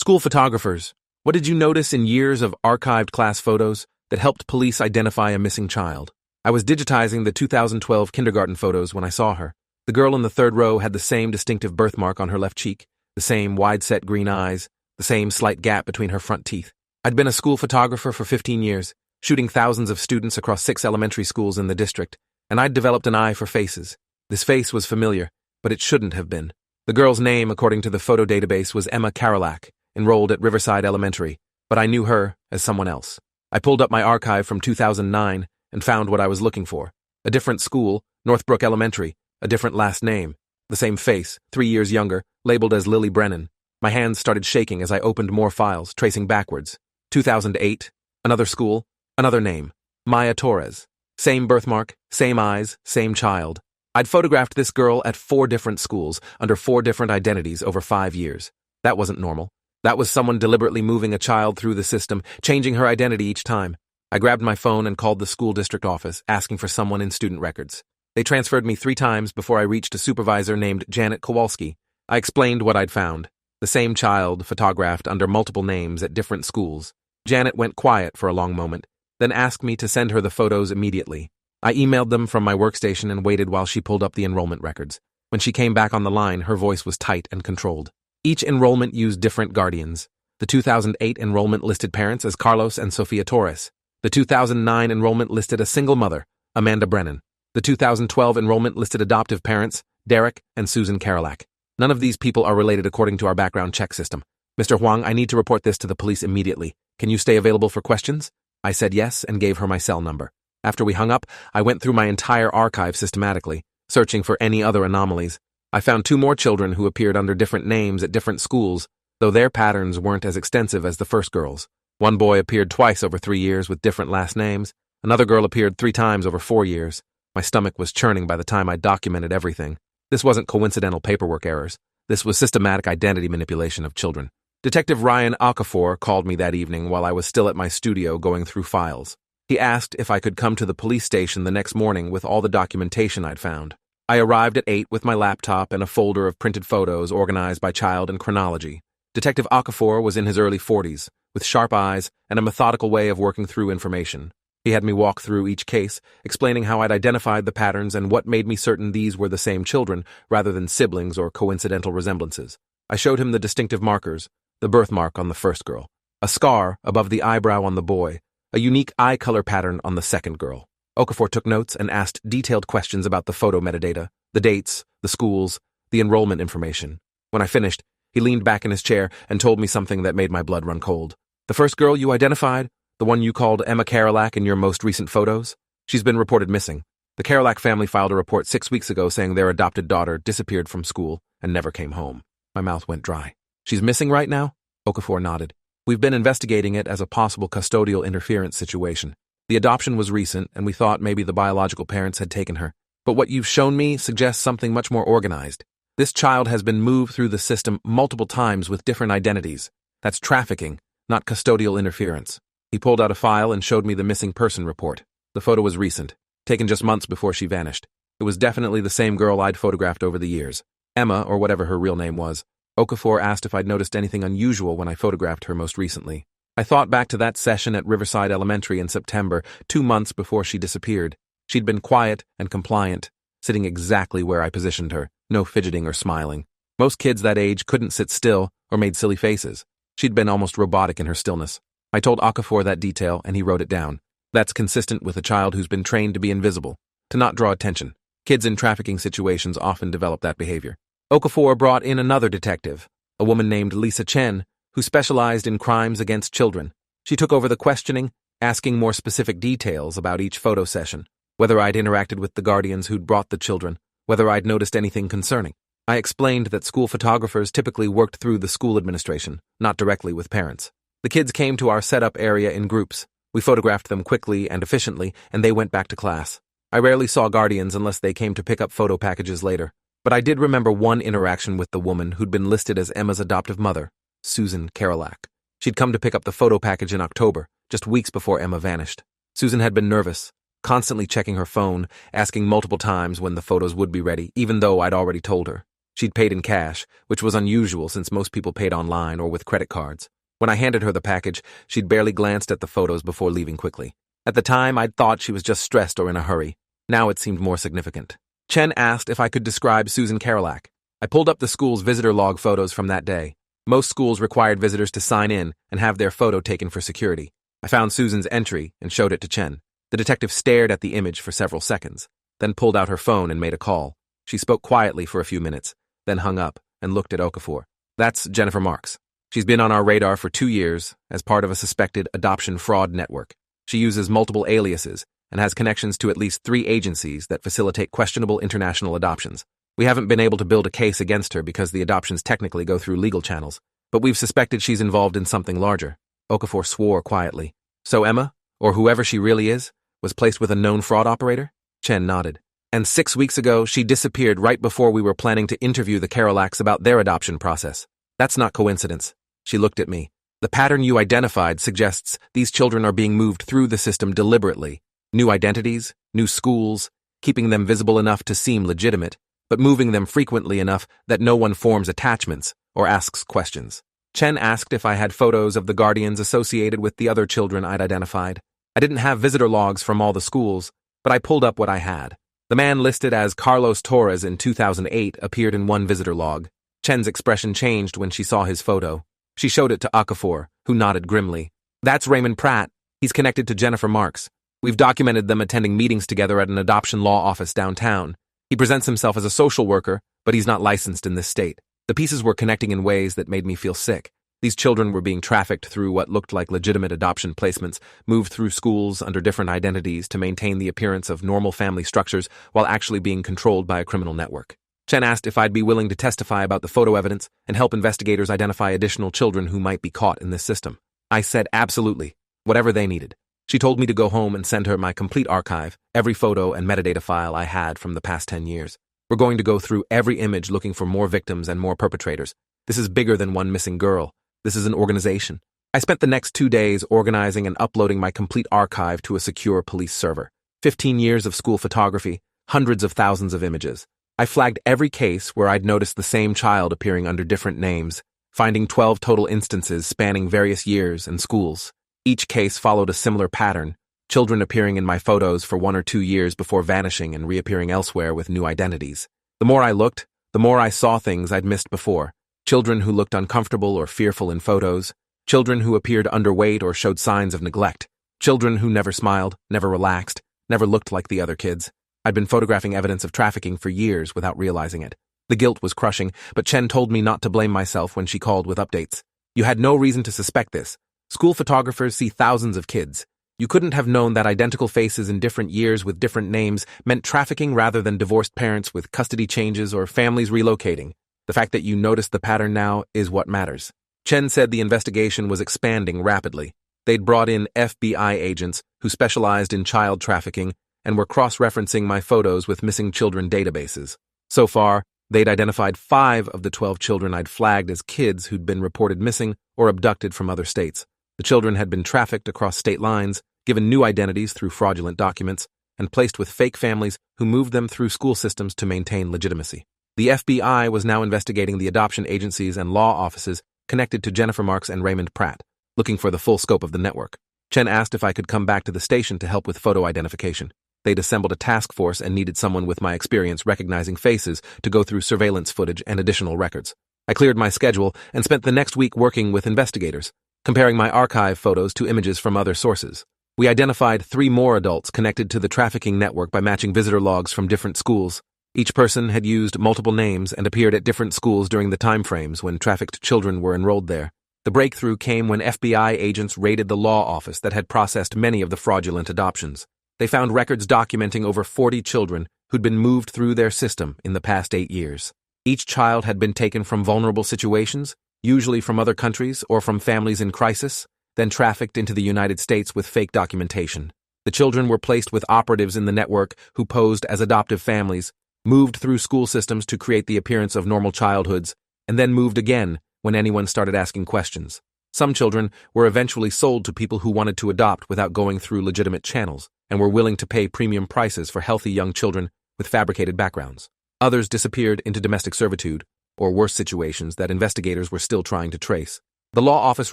School photographers, what did you notice in years of archived class photos that helped police identify a missing child? I was digitizing the 2012 kindergarten photos when I saw her. The girl in the third row had the same distinctive birthmark on her left cheek, the same wide-set green eyes, the same slight gap between her front teeth. I'd been a school photographer for 15 years, shooting thousands of students across 6 elementary schools in the district, and I'd developed an eye for faces. This face was familiar, but it shouldn't have been. The girl's name, according to the photo database, was Emma Karolak, enrolled at Riverside Elementary, but I knew her as someone else. I pulled up my archive from 2009 and found what I was looking for. A different school, Northbrook Elementary, a different last name, the same face, 3 years younger, labeled as Lily Brennan. My hands started shaking as I opened more files, tracing backwards. 2008, another school, another name, Maya Torres. Same birthmark, same eyes, same child. I'd photographed this girl at 4 different schools, under 4 different identities over 5 years. That wasn't normal. That was someone deliberately moving a child through the system, changing her identity each time. I grabbed my phone and called the school district office, asking for someone in student records. They transferred me 3 times before I reached a supervisor named Janet Kowalski. I explained what I'd found. The same child photographed under multiple names at different schools. Janet went quiet for a long moment, then asked me to send her the photos immediately. I emailed them from my workstation and waited while she pulled up the enrollment records. When she came back on the line, her voice was tight and controlled. Each enrollment used different guardians. The 2008 enrollment listed parents as Carlos and Sofia Torres. The 2009 enrollment listed a single mother, Amanda Brennan. The 2012 enrollment listed adoptive parents, Derek and Susan Karolak. None of these people are related according to our background check system. Mr. Huang, I need to report this to the police immediately. Can you stay available for questions? I said yes and gave her my cell number. After we hung up, I went through my entire archive systematically, searching for any other anomalies. I found 2 more children who appeared under different names at different schools, though their patterns weren't as extensive as the first girl's. One boy appeared twice over 3 years with different last names. Another girl appeared 3 times over 4 years. My stomach was churning by the time I documented everything. This wasn't coincidental paperwork errors. This was systematic identity manipulation of children. Detective Ryan Okafor called me that evening while I was still at my studio going through files. He asked if I could come to the police station the next morning with all the documentation I'd found. I arrived at 8 with my laptop and a folder of printed photos organized by child and chronology. Detective Okafor was in his early 40s, with sharp eyes and a methodical way of working through information. He had me walk through each case, explaining how I'd identified the patterns and what made me certain these were the same children, rather than siblings or coincidental resemblances. I showed him the distinctive markers, the birthmark on the first girl, a scar above the eyebrow on the boy, a unique eye color pattern on the second girl. Okafor took notes and asked detailed questions about the photo metadata, the dates, the schools, the enrollment information. When I finished, he leaned back in his chair and told me something that made my blood run cold. The first girl you identified, the one you called Emma Karolak in your most recent photos, she's been reported missing. The Karolak family filed a report 6 weeks ago saying their adopted daughter disappeared from school and never came home. My mouth went dry. She's missing right now? Okafor nodded. We've been investigating it as a possible custodial interference situation. The adoption was recent, and we thought maybe the biological parents had taken her. But what you've shown me suggests something much more organized. This child has been moved through the system multiple times with different identities. That's trafficking, not custodial interference. He pulled out a file and showed me the missing person report. The photo was recent, taken just months before she vanished. It was definitely the same girl I'd photographed over the years. Emma, or whatever her real name was. Okafor asked if I'd noticed anything unusual when I photographed her most recently. I thought back to that session at Riverside Elementary in September, 2 months before she disappeared. She'd been quiet and compliant, sitting exactly where I positioned her, no fidgeting or smiling. Most kids that age couldn't sit still or made silly faces. She'd been almost robotic in her stillness. I told Okafor that detail, and he wrote it down. That's consistent with a child who's been trained to be invisible, to not draw attention. Kids in trafficking situations often develop that behavior. Okafor brought in another detective, a woman named Lisa Chen, who specialized in crimes against children. She took over the questioning, asking more specific details about each photo session, whether I'd interacted with the guardians who'd brought the children, whether I'd noticed anything concerning. I explained that school photographers typically worked through the school administration, not directly with parents. The kids came to our setup area in groups. We photographed them quickly and efficiently, and they went back to class. I rarely saw guardians unless they came to pick up photo packages later. But I did remember one interaction with the woman who'd been listed as Emma's adoptive mother, Susan Karolak. She'd come to pick up the photo package in October, just weeks before Emma vanished. Susan had been nervous, constantly checking her phone, asking multiple times when the photos would be ready, even though I'd already told her. She'd paid in cash, which was unusual since most people paid online or with credit cards. When I handed her the package, she'd barely glanced at the photos before leaving quickly. At the time, I'd thought she was just stressed or in a hurry. Now it seemed more significant. Chen asked if I could describe Susan Karolak. I pulled up the school's visitor log photos from that day. Most schools required visitors to sign in and have their photo taken for security. I found Susan's entry and showed it to Chen. The detective stared at the image for several seconds, then pulled out her phone and made a call. She spoke quietly for a few minutes, then hung up and looked at Okafor. That's Jennifer Marks. She's been on our radar for 2 years as part of a suspected adoption fraud network. She uses multiple aliases and has connections to at least 3 agencies that facilitate questionable international adoptions. We haven't been able to build a case against her because the adoptions technically go through legal channels, but we've suspected she's involved in something larger. Okafor swore quietly. So Emma, or whoever she really is, was placed with a known fraud operator? Chen nodded. And 6 weeks ago, she disappeared right before we were planning to interview the Karolaks about their adoption process. That's not coincidence. She looked at me. The pattern you identified suggests these children are being moved through the system deliberately. New identities, new schools, keeping them visible enough to seem legitimate, but moving them frequently enough that no one forms attachments or asks questions. Chen asked if I had photos of the guardians associated with the other children I'd identified. I didn't have visitor logs from all the schools, but I pulled up what I had. The man listed as Carlos Torres in 2008 appeared in one visitor log. Chen's expression changed when she saw his photo. She showed it to Okafor, who nodded grimly. That's Raymond Pratt. He's connected to Jennifer Marks. We've documented them attending meetings together at an adoption law office downtown. He presents himself as a social worker, but he's not licensed in this state. The pieces were connecting in ways that made me feel sick. These children were being trafficked through what looked like legitimate adoption placements, moved through schools under different identities to maintain the appearance of normal family structures while actually being controlled by a criminal network. Chen asked if I'd be willing to testify about the photo evidence and help investigators identify additional children who might be caught in this system. I said absolutely, whatever they needed. She told me to go home and send her my complete archive, every photo and metadata file I had from the past 10 years. We're going to go through every image looking for more victims and more perpetrators. This is bigger than one missing girl. This is an organization. I spent the next 2 days organizing and uploading my complete archive to a secure police server. 15 years of school photography, hundreds of thousands of images. I flagged every case where I'd noticed the same child appearing under different names, finding 12 total instances spanning various years and schools. Each case followed a similar pattern, children appearing in my photos for 1 or 2 years before vanishing and reappearing elsewhere with new identities. The more I looked, the more I saw things I'd missed before. Children who looked uncomfortable or fearful in photos, children who appeared underweight or showed signs of neglect, children who never smiled, never relaxed, never looked like the other kids. I'd been photographing evidence of trafficking for years without realizing it. The guilt was crushing, but Chen told me not to blame myself when she called with updates. You had no reason to suspect this. School photographers see thousands of kids. You couldn't have known that identical faces in different years with different names meant trafficking rather than divorced parents with custody changes or families relocating. The fact that you noticed the pattern now is what matters. Chen said the investigation was expanding rapidly. They'd brought in FBI agents who specialized in child trafficking and were cross-referencing my photos with missing children databases. So far, they'd identified 5 of the 12 children I'd flagged as kids who'd been reported missing or abducted from other states. The children had been trafficked across state lines, given new identities through fraudulent documents, and placed with fake families who moved them through school systems to maintain legitimacy. The FBI was now investigating the adoption agencies and law offices connected to Jennifer Marks and Raymond Pratt, looking for the full scope of the network. Chen asked if I could come back to the station to help with photo identification. They'd assembled a task force and needed someone with my experience recognizing faces to go through surveillance footage and additional records. I cleared my schedule and spent the next week working with investigators, comparing my archive photos to images from other sources. We identified 3 more adults connected to the trafficking network by matching visitor logs from different schools. Each person had used multiple names and appeared at different schools during the time frames when trafficked children were enrolled there. The breakthrough came when FBI agents raided the law office that had processed many of the fraudulent adoptions. They found records documenting over 40 children who'd been moved through their system in the past 8 years. Each child had been taken from vulnerable situations, usually from other countries or from families in crisis, then trafficked into the United States with fake documentation. The children were placed with operatives in the network who posed as adoptive families, moved through school systems to create the appearance of normal childhoods, and then moved again when anyone started asking questions. Some children were eventually sold to people who wanted to adopt without going through legitimate channels and were willing to pay premium prices for healthy young children with fabricated backgrounds. Others disappeared into domestic servitude, or worse situations that investigators were still trying to trace. The law office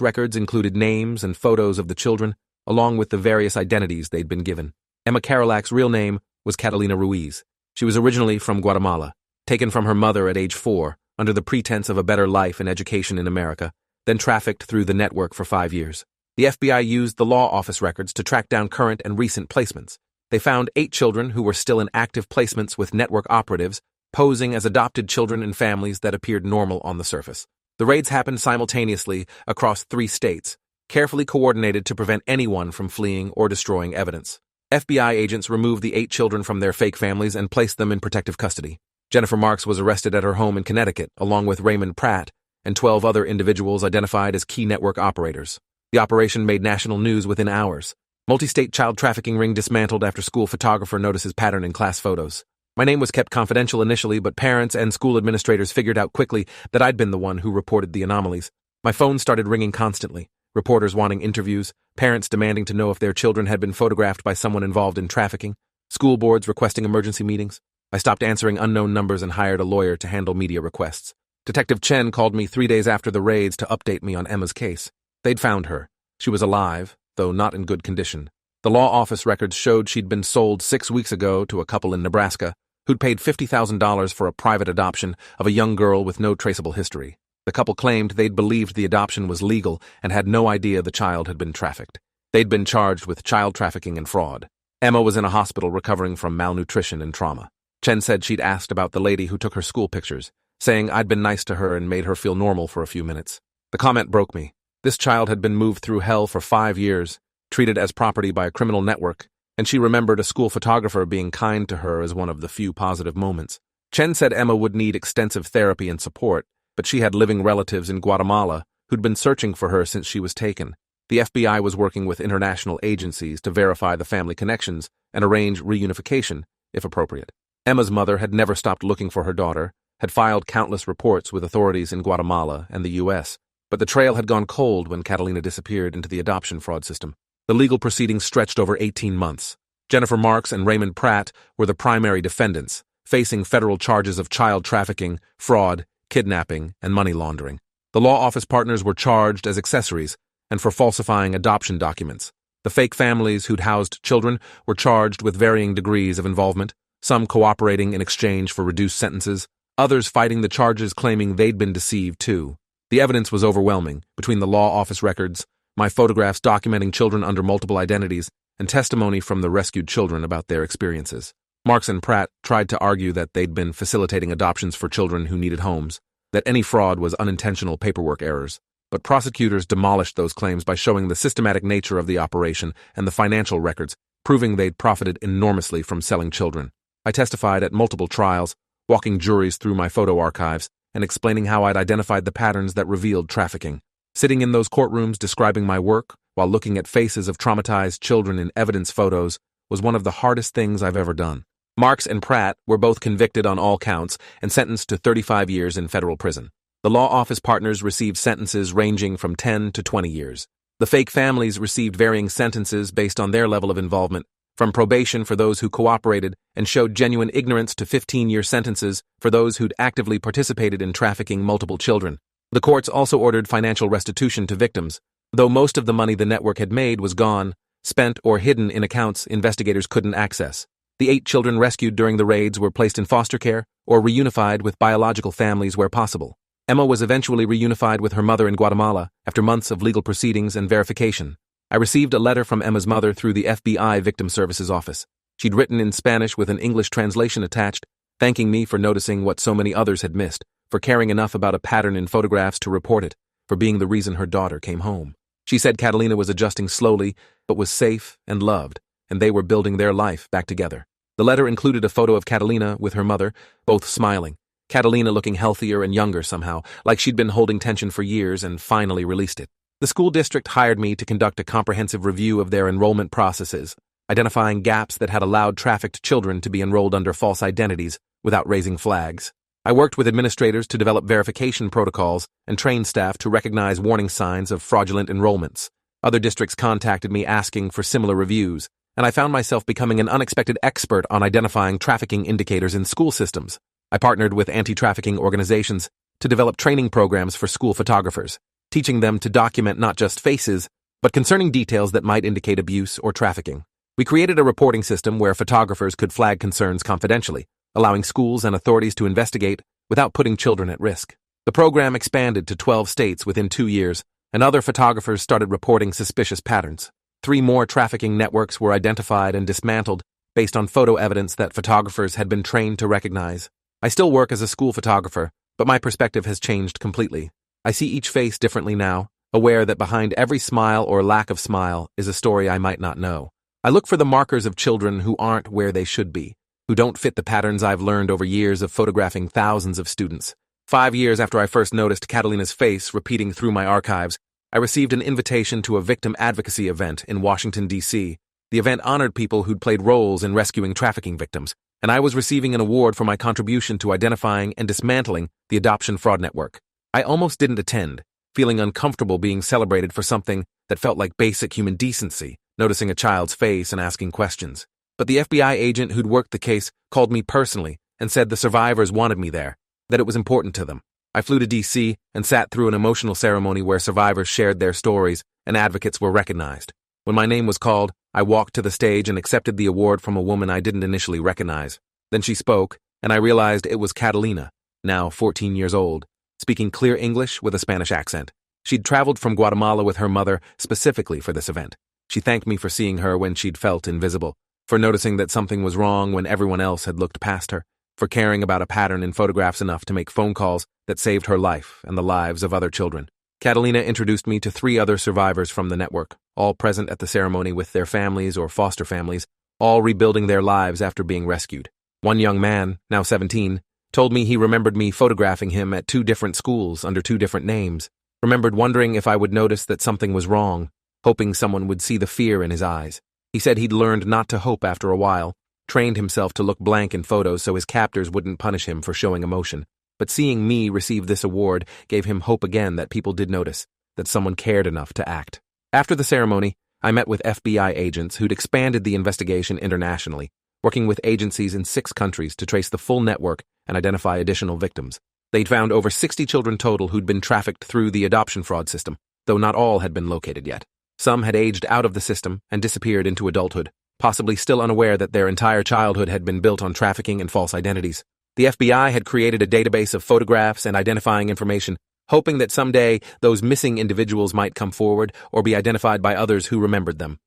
records included names and photos of the children, along with the various identities they'd been given. Emma Carolak's real name was Catalina Ruiz. She was originally from Guatemala, taken from her mother at age 4 under the pretense of a better life and education in America, then trafficked through the network for 5 years. The FBI used the law office records to track down current and recent placements. They found 8 children who were still in active placements with network operatives, posing as adopted children in families that appeared normal on the surface. The raids happened simultaneously across 3 states, carefully coordinated to prevent anyone from fleeing or destroying evidence. FBI agents removed the 8 children from their fake families and placed them in protective custody. Jennifer Marks was arrested at her home in Connecticut, along with Raymond Pratt and 12 other individuals identified as key network operators. The operation made national news within hours. Multi-state child trafficking ring dismantled after school photographer notices pattern in class photos. My name was kept confidential initially, but parents and school administrators figured out quickly that I'd been the one who reported the anomalies. My phone started ringing constantly. Reporters wanting interviews, parents demanding to know if their children had been photographed by someone involved in trafficking, school boards requesting emergency meetings. I stopped answering unknown numbers and hired a lawyer to handle media requests. Detective Chen called me 3 days after the raids to update me on Emma's case. They'd found her. She was alive, though not in good condition. The law office records showed she'd been sold 6 weeks ago to a couple in Nebraska who'd paid $50,000 for a private adoption of a young girl with no traceable history. The couple claimed they'd believed the adoption was legal and had no idea the child had been trafficked. They'd been charged with child trafficking and fraud. Emma was in a hospital recovering from malnutrition and trauma. Chen said she'd asked about the lady who took her school pictures, saying I'd been nice to her and made her feel normal for a few minutes. The comment broke me. This child had been moved through hell for 5 years, treated as property by a criminal network, and she remembered a school photographer being kind to her as one of the few positive moments. Chen said Emma would need extensive therapy and support, but she had living relatives in Guatemala who'd been searching for her since she was taken. The FBI was working with international agencies to verify the family connections and arrange reunification, if appropriate. Emma's mother had never stopped looking for her daughter, had filed countless reports with authorities in Guatemala and the U.S., but the trail had gone cold when Catalina disappeared into the adoption fraud system. The legal proceedings stretched over 18 months. Jennifer Marks and Raymond Pratt were the primary defendants, facing federal charges of child trafficking, fraud, kidnapping, and money laundering. The law office partners were charged as accessories and for falsifying adoption documents. The fake families who'd housed children were charged with varying degrees of involvement, some cooperating in exchange for reduced sentences, others fighting the charges claiming they'd been deceived too. The evidence was overwhelming, between the law office records, my photographs documenting children under multiple identities, and testimony from the rescued children about their experiences. Marks and Pratt tried to argue that they'd been facilitating adoptions for children who needed homes, that any fraud was unintentional paperwork errors. But prosecutors demolished those claims by showing the systematic nature of the operation and the financial records, proving they'd profited enormously from selling children. I testified at multiple trials, walking juries through my photo archives and explaining how I'd identified the patterns that revealed trafficking. Sitting in those courtrooms describing my work while looking at faces of traumatized children in evidence photos was one of the hardest things I've ever done. Marks and Pratt were both convicted on all counts and sentenced to 35 years in federal prison. The law office partners received sentences ranging from 10 to 20 years. The fake families received varying sentences based on their level of involvement, from probation for those who cooperated and showed genuine ignorance to 15-year sentences for those who'd actively participated in trafficking multiple children. The courts also ordered financial restitution to victims, though most of the money the network had made was gone, spent or hidden in accounts investigators couldn't access. The 8 children rescued during the raids were placed in foster care or reunified with biological families where possible. Emma was eventually reunified with her mother in Guatemala after months of legal proceedings and verification. I received a letter from Emma's mother through the FBI Victim Services Office. She'd written in Spanish with an English translation attached, thanking me for noticing what so many others had missed, for caring enough about a pattern in photographs to report it, for being the reason her daughter came home. She said Catalina was adjusting slowly, but was safe and loved, and they were building their life back together. The letter included a photo of Catalina with her mother, both smiling, Catalina looking healthier and younger somehow, like she'd been holding tension for years and finally released it. The school district hired me to conduct a comprehensive review of their enrollment processes, identifying gaps that had allowed trafficked children to be enrolled under false identities without raising flags. I worked with administrators to develop verification protocols and train staff to recognize warning signs of fraudulent enrollments. Other districts contacted me asking for similar reviews, and I found myself becoming an unexpected expert on identifying trafficking indicators in school systems. I partnered with anti-trafficking organizations to develop training programs for school photographers, teaching them to document not just faces, but concerning details that might indicate abuse or trafficking. We created a reporting system where photographers could flag concerns confidentially, allowing schools and authorities to investigate without putting children at risk. The program expanded to 12 states within 2 years, and other photographers started reporting suspicious patterns. 3 more trafficking networks were identified and dismantled based on photo evidence that photographers had been trained to recognize. I still work as a school photographer, but my perspective has changed completely. I see each face differently now, aware that behind every smile or lack of smile is a story I might not know. I look for the markers of children who aren't where they should be, who don't fit the patterns I've learned over years of photographing thousands of students. 5 years after I first noticed Catalina's face repeating through my archives, I received an invitation to a victim advocacy event in Washington, D.C. The event honored people who'd played roles in rescuing trafficking victims, and I was receiving an award for my contribution to identifying and dismantling the adoption fraud network. I almost didn't attend, feeling uncomfortable being celebrated for something that felt like basic human decency, noticing a child's face and asking questions. But the FBI agent who'd worked the case called me personally and said the survivors wanted me there, that it was important to them. I flew to D.C. and sat through an emotional ceremony where survivors shared their stories and advocates were recognized. When my name was called, I walked to the stage and accepted the award from a woman I didn't initially recognize. Then she spoke, and I realized it was Catalina, now 14 years old, speaking clear English with a Spanish accent. She'd traveled from Guatemala with her mother specifically for this event. She thanked me for seeing her when she'd felt invisible, for noticing that something was wrong when everyone else had looked past her, for caring about a pattern in photographs enough to make phone calls that saved her life and the lives of other children. Catalina introduced me to 3 other survivors from the network, all present at the ceremony with their families or foster families, all rebuilding their lives after being rescued. One young man, now 17, told me he remembered me photographing him at 2 different schools under 2 different names, remembered wondering if I would notice that something was wrong, hoping someone would see the fear in his eyes. He said he'd learned not to hope after a while, trained himself to look blank in photos so his captors wouldn't punish him for showing emotion. But seeing me receive this award gave him hope again that people did notice, that someone cared enough to act. After the ceremony, I met with FBI agents who'd expanded the investigation internationally, working with agencies in 6 countries to trace the full network and identify additional victims. They'd found over 60 children total who'd been trafficked through the adoption fraud system, though not all had been located yet. Some had aged out of the system and disappeared into adulthood, possibly still unaware that their entire childhood had been built on trafficking and false identities. The FBI had created a database of photographs and identifying information, hoping that someday those missing individuals might come forward or be identified by others who remembered them.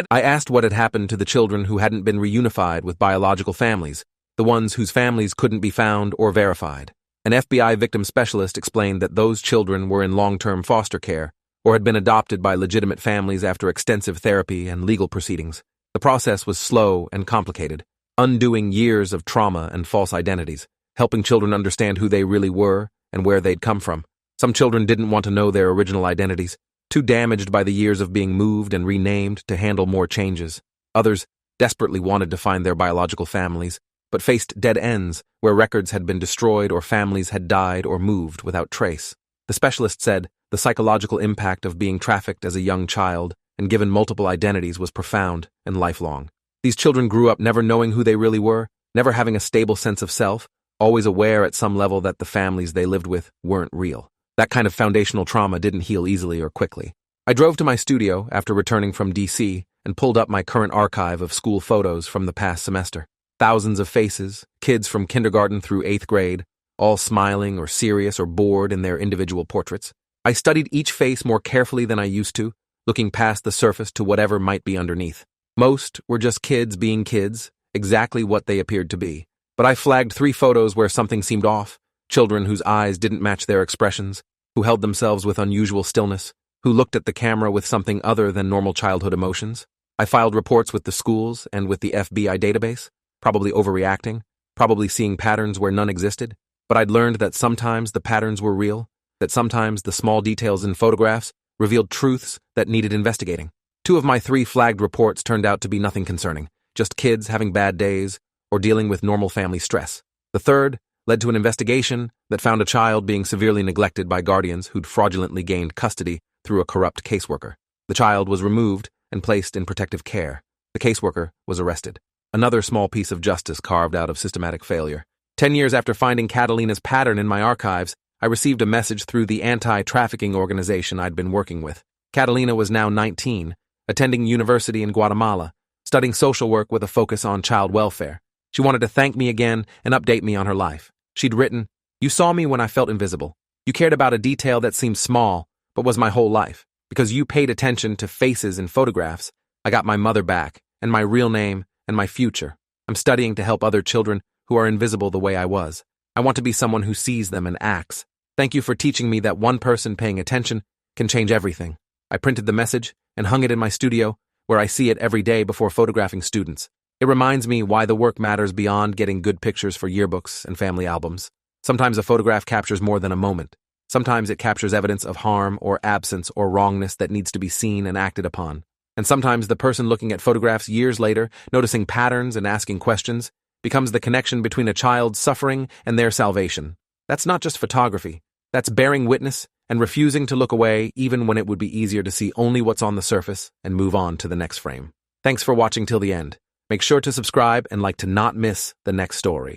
I asked what had happened to the children who hadn't been reunified with biological families, the ones whose families couldn't be found or verified. An FBI victim specialist explained that those children were in long-term foster care or had been adopted by legitimate families after extensive therapy and legal proceedings. The process was slow and complicated, undoing years of trauma and false identities, helping children understand who they really were and where they'd come from. Some children didn't want to know their original identities, too damaged by the years of being moved and renamed to handle more changes. Others desperately wanted to find their biological families, but faced dead ends where records had been destroyed or families had died or moved without trace. The specialist said the psychological impact of being trafficked as a young child and given multiple identities was profound and lifelong. These children grew up never knowing who they really were, never having a stable sense of self, always aware at some level that the families they lived with weren't real. That kind of foundational trauma didn't heal easily or quickly. I drove to my studio after returning from D.C. and pulled up my current archive of school photos from the past semester. Thousands of faces, kids from kindergarten through 8th grade, all smiling or serious or bored in their individual portraits. I studied each face more carefully than I used to, looking past the surface to whatever might be underneath. Most were just kids being kids, exactly what they appeared to be. But I flagged 3 photos where something seemed off, children whose eyes didn't match their expressions, who held themselves with unusual stillness, who looked at the camera with something other than normal childhood emotions. I filed reports with the schools and with the FBI database, probably overreacting, probably seeing patterns where none existed, but I'd learned that sometimes the patterns were real, that sometimes the small details in photographs revealed truths that needed investigating. 2 of my 3 flagged reports turned out to be nothing concerning, just kids having bad days or dealing with normal family stress. The 3rd led to an investigation that found a child being severely neglected by guardians who'd fraudulently gained custody through a corrupt caseworker. The child was removed and placed in protective care. The caseworker was arrested. Another small piece of justice carved out of systematic failure. 10 years after finding Catalina's pattern in my archives, I received a message through the anti-trafficking organization I'd been working with. Catalina was now 19, attending university in Guatemala, studying social work with a focus on child welfare. She wanted to thank me again and update me on her life. She'd written, "You saw me when I felt invisible. You cared about a detail that seemed small, but was my whole life. Because you paid attention to faces in photographs, I got my mother back, and my real name, and my future. I'm studying to help other children who are invisible the way I was. I want to be someone who sees them and acts. Thank you for teaching me that one person paying attention can change everything." I printed the message and hung it in my studio, where I see it every day before photographing students. It reminds me why the work matters beyond getting good pictures for yearbooks and family albums. Sometimes a photograph captures more than a moment. Sometimes it captures evidence of harm or absence or wrongness that needs to be seen and acted upon. And sometimes the person looking at photographs years later, noticing patterns and asking questions, becomes the connection between a child's suffering and their salvation. That's not just photography. That's bearing witness and refusing to look away even when it would be easier to see only what's on the surface and move on to the next frame. Thanks for watching till the end. Make sure to subscribe and like to not miss the next story.